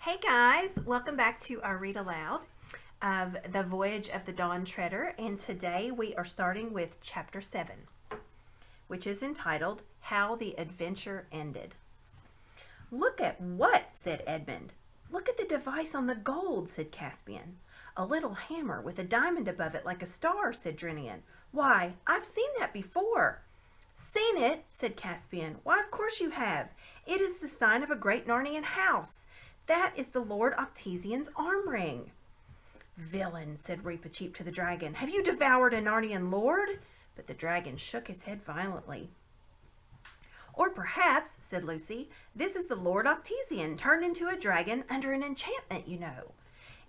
Hey guys, welcome back to our read aloud of The Voyage of the Dawn Treader, and today we are starting with Chapter 7, which is entitled How the Adventure Ended. "Look at what?" said Edmund. "Look at the device on the gold," said Caspian. "A little hammer with a diamond above it like a star," said Drinian. "Why, I've seen that before." "Seen it?" said Caspian. "Why, of course you have. It is the sign of a great Narnian house. That is the Lord Octesian's arm ring." "Villain," said Reepicheep to the dragon, "have you devoured a Narnian lord?" But the dragon shook his head violently. "Or perhaps," said Lucy, "this is the Lord Octesian turned into a dragon under an enchantment, you know."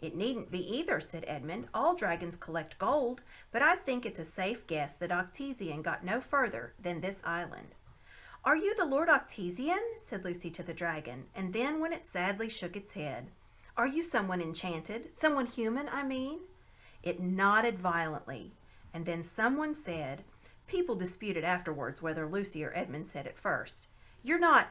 "It needn't be either," said Edmund. "All dragons collect gold, but I think it's a safe guess that Octesian got no further than this island." "Are you the Lord Octesian?" said Lucy to the dragon, and then when it sadly shook its head, "Are you someone enchanted? Someone human, I mean?" It nodded violently, and then someone said, people disputed afterwards whether Lucy or Edmund said it first, "You're not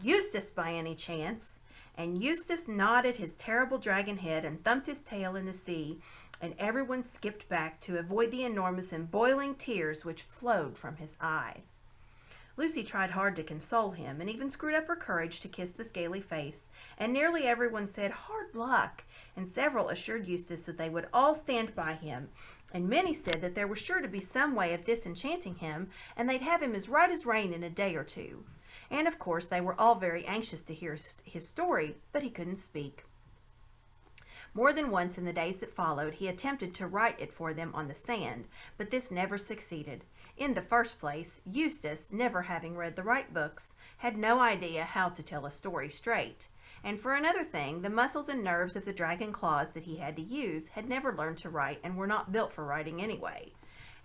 Eustace by any chance?" And Eustace nodded his terrible dragon head and thumped his tail in the sea, and everyone skipped back to avoid the enormous and boiling tears which flowed from his eyes. Lucy tried hard to console him, and even screwed up her courage to kiss the scaly face, and nearly everyone said "hard luck," and several assured Eustace that they would all stand by him, and many said that there was sure to be some way of disenchanting him, and they'd have him as right as rain in a day or two. And of course they were all very anxious to hear his story, but he couldn't speak. More than once in the days that followed he attempted to write it for them on the sand, but this never succeeded. In the first place, Eustace, never having read the right books, had no idea how to tell a story straight. And for another thing, the muscles and nerves of the dragon claws that he had to use had never learned to write and were not built for writing anyway.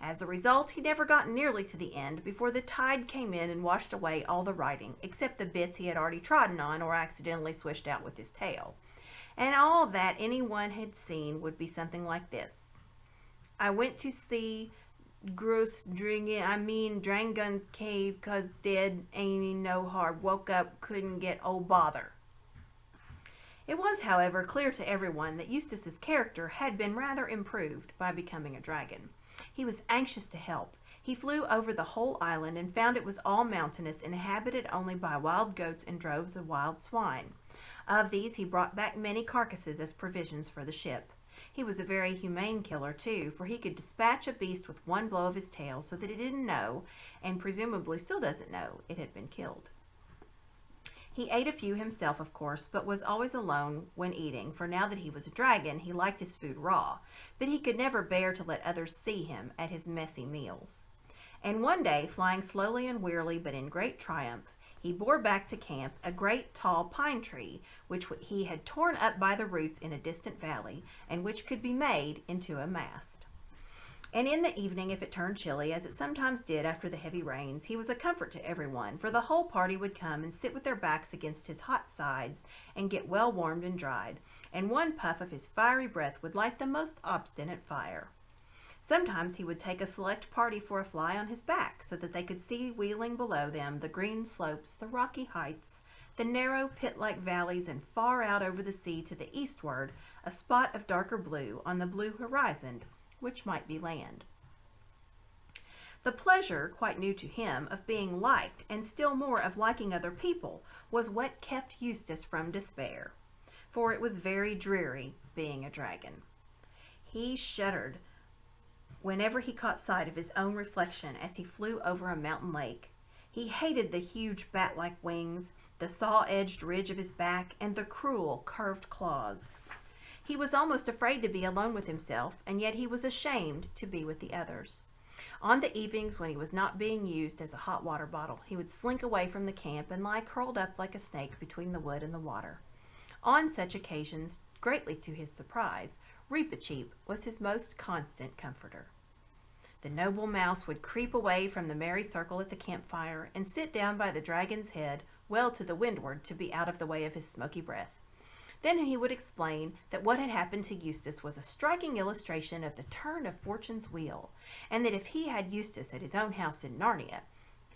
As a result, he never got nearly to the end before the tide came in and washed away all the writing, except the bits he had already trodden on or accidentally swished out with his tail. And all that anyone had seen would be something like this: "I went to see Drangun's cave 'cause dead ain't no hard. Woke up, couldn't get bother." It was, however, clear to everyone that Eustace's character had been rather improved by becoming a dragon. He was anxious to help. He flew over the whole island and found it was all mountainous, inhabited only by wild goats and droves of wild swine. Of these he brought back many carcasses as provisions for the ship. He was a very humane killer, too, for he could dispatch a beast with one blow of his tail so that it didn't know, and presumably still doesn't know, it had been killed. He ate a few himself, of course, but was always alone when eating, for now that he was a dragon, he liked his food raw, but he could never bear to let others see him at his messy meals. And one day, flying slowly and wearily but in great triumph, he bore back to camp a great tall pine tree, which he had torn up by the roots in a distant valley, and which could be made into a mast. And in the evening, if it turned chilly, as it sometimes did after the heavy rains, he was a comfort to everyone, for the whole party would come and sit with their backs against his hot sides and get well warmed and dried, and one puff of his fiery breath would light the most obstinate fire. Sometimes he would take a select party for a fly on his back, so that they could see wheeling below them the green slopes, the rocky heights, the narrow pit-like valleys, and far out over the sea to the eastward, a spot of darker blue on the blue horizon, which might be land. The pleasure, quite new to him, of being liked, and still more of liking other people, was what kept Eustace from despair, for it was very dreary being a dragon. He shuddered whenever he caught sight of his own reflection as he flew over a mountain lake. He hated the huge bat-like wings, the saw-edged ridge of his back, and the cruel, curved claws. He was almost afraid to be alone with himself, and yet he was ashamed to be with the others. On the evenings when he was not being used as a hot water bottle, he would slink away from the camp and lie curled up like a snake between the wood and the water. On such occasions, greatly to his surprise, Reepicheep was his most constant comforter. The noble mouse would creep away from the merry circle at the campfire and sit down by the dragon's head, well to the windward, to be out of the way of his smoky breath. Then he would explain that what had happened to Eustace was a striking illustration of the turn of fortune's wheel, and that if he had Eustace at his own house in Narnia,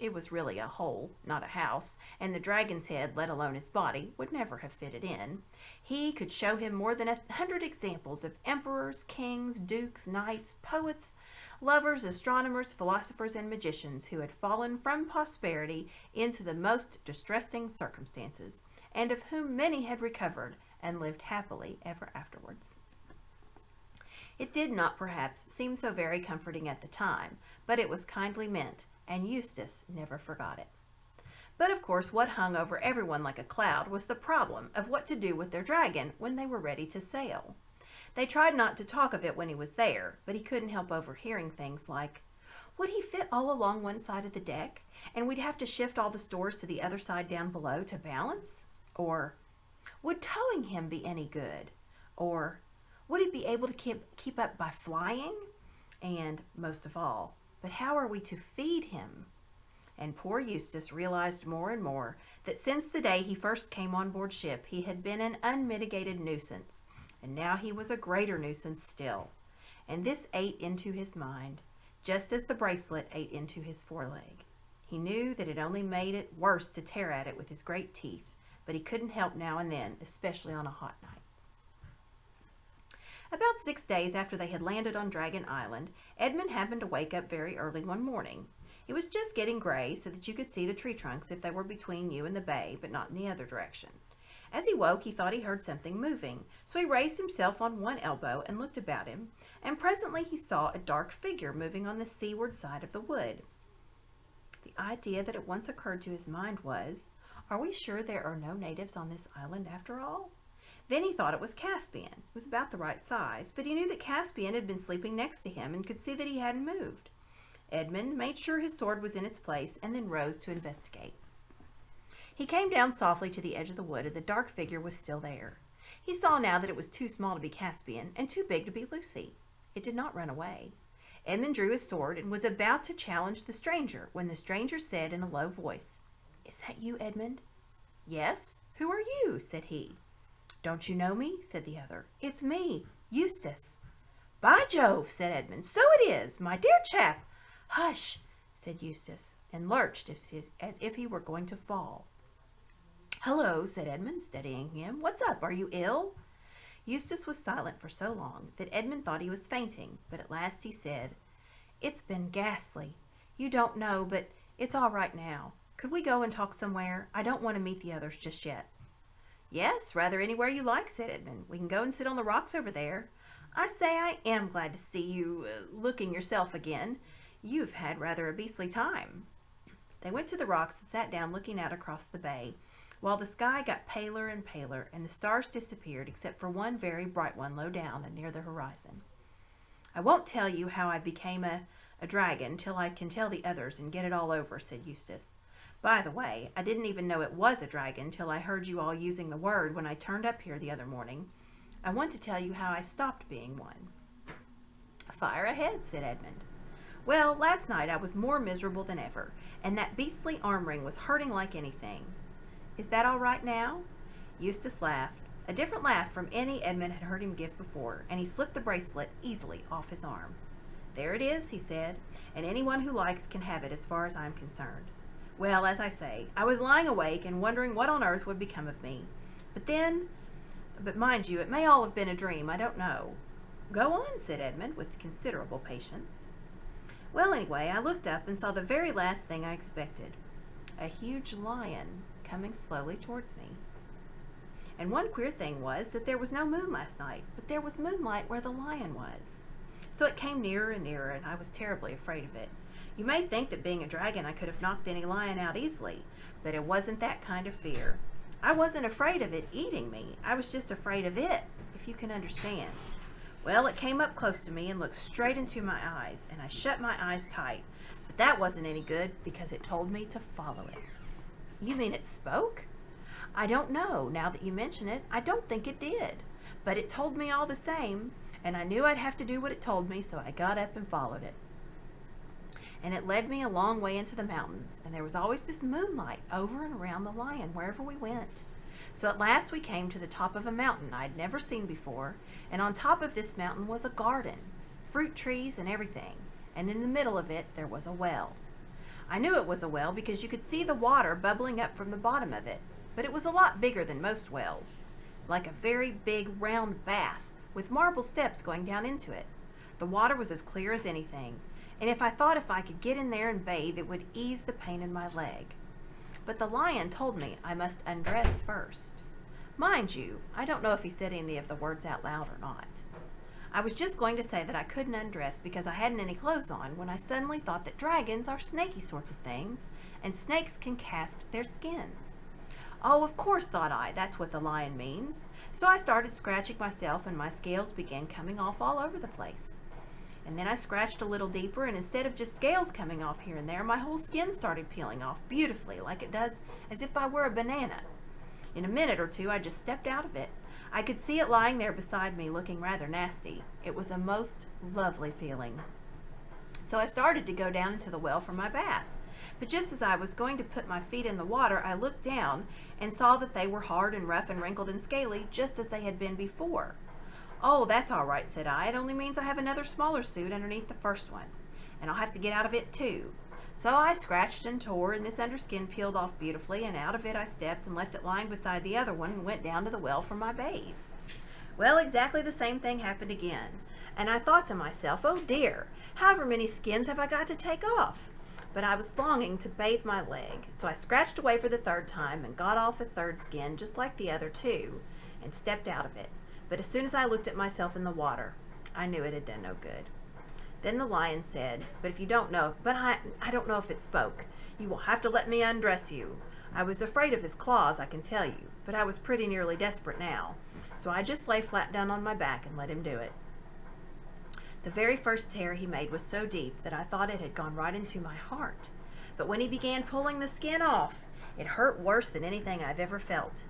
It was really a hole, not a house, and the dragon's head, let alone his body, would never have fitted in. He could show him more than 100 examples of emperors, kings, dukes, knights, poets, lovers, astronomers, philosophers, and magicians who had fallen from prosperity into the most distressing circumstances, and of whom many had recovered and lived happily ever afterwards. It did not, perhaps, seem so very comforting at the time, but it was kindly meant, and Eustace never forgot it. But of course what hung over everyone like a cloud was the problem of what to do with their dragon when they were ready to sail. They tried not to talk of it when he was there, but he couldn't help overhearing things like, would he fit all along one side of the deck, and we'd have to shift all the stores to the other side down below to balance? Or, would towing him be any good? Or, would he be able to keep up by flying? And, most of all, but how are we to feed him? And poor Eustace realized more and more that since the day he first came on board ship, he had been an unmitigated nuisance, and now he was a greater nuisance still. And this ate into his mind, just as the bracelet ate into his foreleg. He knew that it only made it worse to tear at it with his great teeth, but he couldn't help now and then, especially on a hot night. About 6 days after they had landed on Dragon Island, Edmund happened to wake up very early one morning. It was just getting gray so that you could see the tree trunks if they were between you and the bay, but not in the other direction. As he woke, he thought he heard something moving, so he raised himself on one elbow and looked about him, and presently he saw a dark figure moving on the seaward side of the wood. The idea that at once occurred to his mind was, are we sure there are no natives on this island after all? Then he thought it was Caspian. It was about the right size, but he knew that Caspian had been sleeping next to him and could see that he hadn't moved. Edmund made sure his sword was in its place and then rose to investigate. He came down softly to the edge of the wood, and the dark figure was still there. He saw now that it was too small to be Caspian and too big to be Lucy. It did not run away. Edmund drew his sword and was about to challenge the stranger when the stranger said in a low voice, "Is that you, Edmund?" "Yes. Who are you?" said he. "Don't you know me?" said the other. "It's me, Eustace." "By Jove," said Edmund, "so it is, my dear chap." "Hush," said Eustace, and lurched as if he were going to fall. "Hello," said Edmund, steadying him. "What's up? Are you ill?" Eustace was silent for so long that Edmund thought he was fainting, but at last he said, "It's been ghastly. You don't know, but it's all right now. Could we go and talk somewhere? I don't want to meet the others just yet." "Yes, rather anywhere you like," said Edmund. "We can go and sit on the rocks over there. I say, I am glad to see you looking yourself again. You've had rather a beastly time." They went to the rocks and sat down looking out across the bay, while the sky got paler and paler, and the stars disappeared except for one very bright one low down and near the horizon. "I won't tell you how I became a dragon till I can tell the others and get it all over," said Eustace. "By the way, I didn't even know it was a dragon till I heard you all using the word when I turned up here the other morning. I want to tell you how I stopped being one." "Fire ahead," said Edmund. "Well, last night I was more miserable than ever, and that beastly arm ring was hurting like anything." "Is that all right now?" Eustace laughed, a different laugh from any Edmund had heard him give before, and he slipped the bracelet easily off his arm. "There it is," he said, "and anyone who likes can have it as far as I'm concerned. Well, as I say, I was lying awake and wondering what on earth would become of me. But mind you, it may all have been a dream, I don't know." "Go on," said Edmund, with considerable patience. "Well, anyway, I looked up and saw the very last thing I expected. A huge lion coming slowly towards me. And one queer thing was that there was no moon last night, but there was moonlight where the lion was. So it came nearer and nearer, and I was terribly afraid of it. You may think that being a dragon I could have knocked any lion out easily, but it wasn't that kind of fear. I wasn't afraid of it eating me. I was just afraid of it, if you can understand. Well, it came up close to me and looked straight into my eyes, and I shut my eyes tight. But that wasn't any good, because it told me to follow it." "You mean it spoke?" "I don't know. Now that you mention it, I don't think it did. But it told me all the same, and I knew I'd have to do what it told me, so I got up and followed it. And it led me a long way into the mountains, and there was always this moonlight over and around the lion wherever we went. So at last we came to the top of a mountain I'd never seen before, and on top of this mountain was a garden, fruit trees and everything, and in the middle of it there was a well. I knew it was a well because you could see the water bubbling up from the bottom of it, but it was a lot bigger than most wells, like a very big round bath with marble steps going down into it. The water was as clear as anything, and if I could get in there and bathe, it would ease the pain in my leg. But the lion told me I must undress first. Mind you, I don't know if he said any of the words out loud or not. I was just going to say that I couldn't undress because I hadn't any clothes on when I suddenly thought that dragons are snaky sorts of things, and snakes can cast their skins. Oh, of course, thought I, that's what the lion means. So I started scratching myself and my scales began coming off all over the place. And then I scratched a little deeper, and instead of just scales coming off here and there, my whole skin started peeling off beautifully, like it does as if I were a banana. In a minute or two, I just stepped out of it. I could see it lying there beside me, looking rather nasty. It was a most lovely feeling. So I started to go down into the well for my bath. But just as I was going to put my feet in the water, I looked down and saw that they were hard and rough and wrinkled and scaly, just as they had been before. Oh, that's all right, said I. It only means I have another smaller suit underneath the first one, and I'll have to get out of it too. So I scratched and tore, and this underskin peeled off beautifully, and out of it I stepped and left it lying beside the other one and went down to the well for my bathe. Well, exactly the same thing happened again, and I thought to myself, oh dear, however many skins have I got to take off? But I was longing to bathe my leg, so I scratched away for the third time and got off a third skin just like the other two and stepped out of it. But as soon as I looked at myself in the water, I knew it had done no good. Then the lion said, but I don't know if it spoke. You will have to let me undress you. I was afraid of his claws, I can tell you, but I was pretty nearly desperate now. So I just lay flat down on my back and let him do it. The very first tear he made was so deep that I thought it had gone right into my heart. But when he began pulling the skin off, it hurt worse than anything I've ever felt.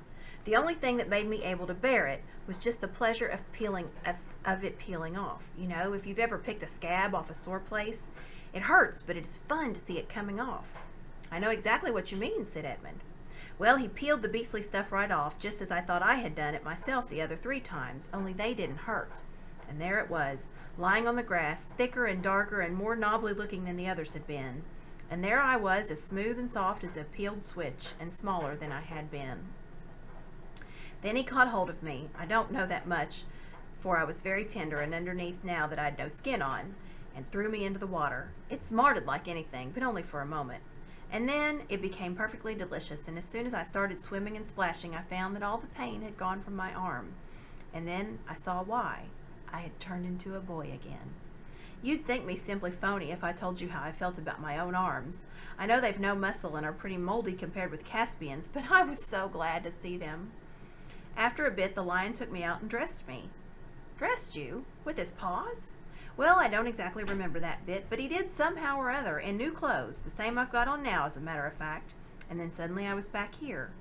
The only thing that made me able to bear it was just the pleasure of it peeling off. You know, if you've ever picked a scab off a sore place, it hurts, but it's fun to see it coming off. I know exactly what you mean, said Edmund. Well, he peeled the beastly stuff right off, just as I thought I had done it myself the other 3 times, only they didn't hurt. And there it was, lying on the grass, thicker and darker and more knobbly looking than the others had been. And there I was, as smooth and soft as a peeled switch, and smaller than I had been. Then he caught hold of me. I don't know that much, for I was very tender and underneath now that I'd no skin on, and threw me into the water. It smarted like anything, but only for a moment. And then it became perfectly delicious, and as soon as I started swimming and splashing, I found that all the pain had gone from my arm. And then I saw why. I had turned into a boy again. You'd think me simply phony if I told you how I felt about my own arms. I know they've no muscle and are pretty moldy compared with Caspian's, but I was so glad to see them. After a bit, the lion took me out and dressed me. Dressed you? With his paws? Well, I don't exactly remember that bit, but he did somehow or other, in new clothes, the same I've got on now, as a matter of fact. And then suddenly I was back here,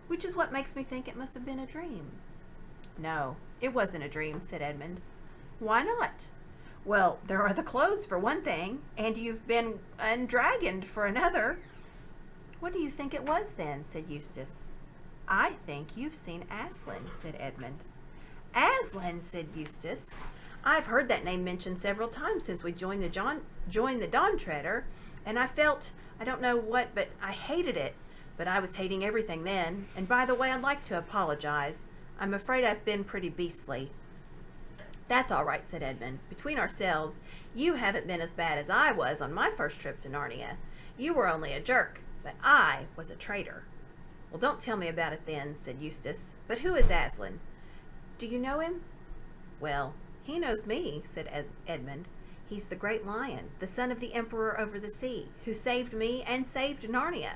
which is what makes me think it must have been a dream. No, it wasn't a dream, said Edmund. Why not? Well, there are the clothes for one thing, and you've been undragoned for another. What do you think it was then? Said Eustace. I think you've seen Aslan, said Edmund. Aslan, said Eustace. I've heard that name mentioned several times since we joined the Dawn Treader, and I felt, I don't know what, but I hated it. But I was hating everything then, and by the way, I'd like to apologize. I'm afraid I've been pretty beastly. That's all right, said Edmund. Between ourselves, you haven't been as bad as I was on my first trip to Narnia. You were only a jerk, but I was a traitor. Well, don't tell me about it then, said Eustace. But who is Aslan? Do you know him? Well, he knows me, said Edmund. He's the great lion, the son of the emperor over the sea, who saved me and saved Narnia.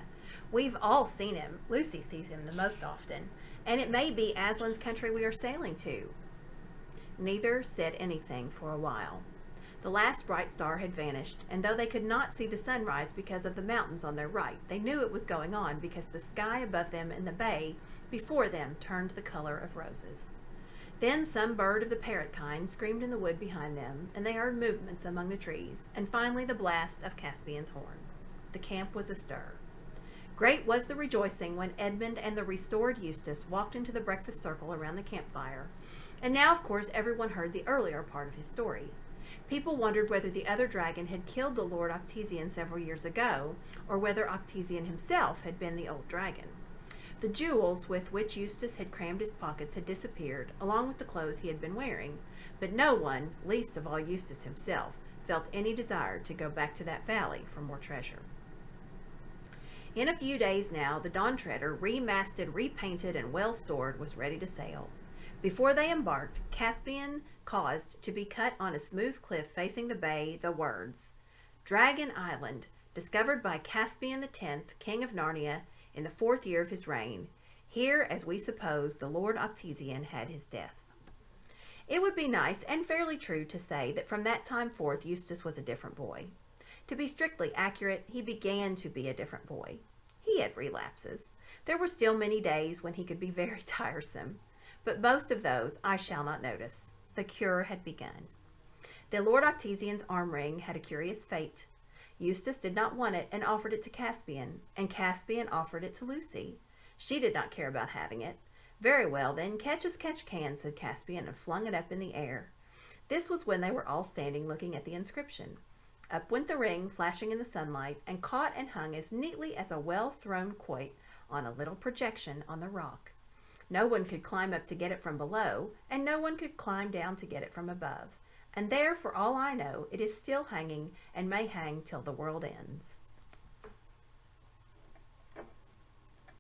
We've all seen him. Lucy sees him the most often, and it may be Aslan's country we are sailing to. Neither said anything for a while. The last bright star had vanished, and though they could not see the sunrise because of the mountains on their right, they knew it was going on because the sky above them and the bay before them turned the color of roses. Then some bird of the parrot kind screamed in the wood behind them, and they heard movements among the trees, and finally the blast of Caspian's horn. The camp was astir. Great was the rejoicing when Edmund and the restored Eustace walked into the breakfast circle around the campfire, and now, of course, everyone heard the earlier part of his story. People wondered whether the other dragon had killed the Lord Octesian several years ago, or whether Octesian himself had been the old dragon. The jewels with which Eustace had crammed his pockets had disappeared, along with the clothes he had been wearing, but no one, least of all Eustace himself, felt any desire to go back to that valley for more treasure. In a few days now, the Dawn Treader, remasted, repainted, and well stored, was ready to sail. Before they embarked, Caspian caused to be cut on a smooth cliff facing the bay the words, "Dragon Island, discovered by Caspian X, King of Narnia, in the 4th year of his reign. Here, as we suppose, the Lord Octesian had his death." It would be nice and fairly true to say that from that time forth Eustace was a different boy. To be strictly accurate, he began to be a different boy. He had relapses. There were still many days when he could be very tiresome, but most of those I shall not notice. The cure had begun. The Lord Octesian's arm ring had a curious fate. Eustace did not want it and offered it to Caspian, and Caspian offered it to Lucy. She did not care about having it. "Very well, then, catch as catch can," said Caspian, and flung it up in the air. This was when they were all standing looking at the inscription. Up went the ring, flashing in the sunlight, and caught and hung as neatly as a well-thrown quoit on a little projection on the rock. No one could climb up to get it from below, and no one could climb down to get it from above. And there, for all I know, it is still hanging and may hang till the world ends.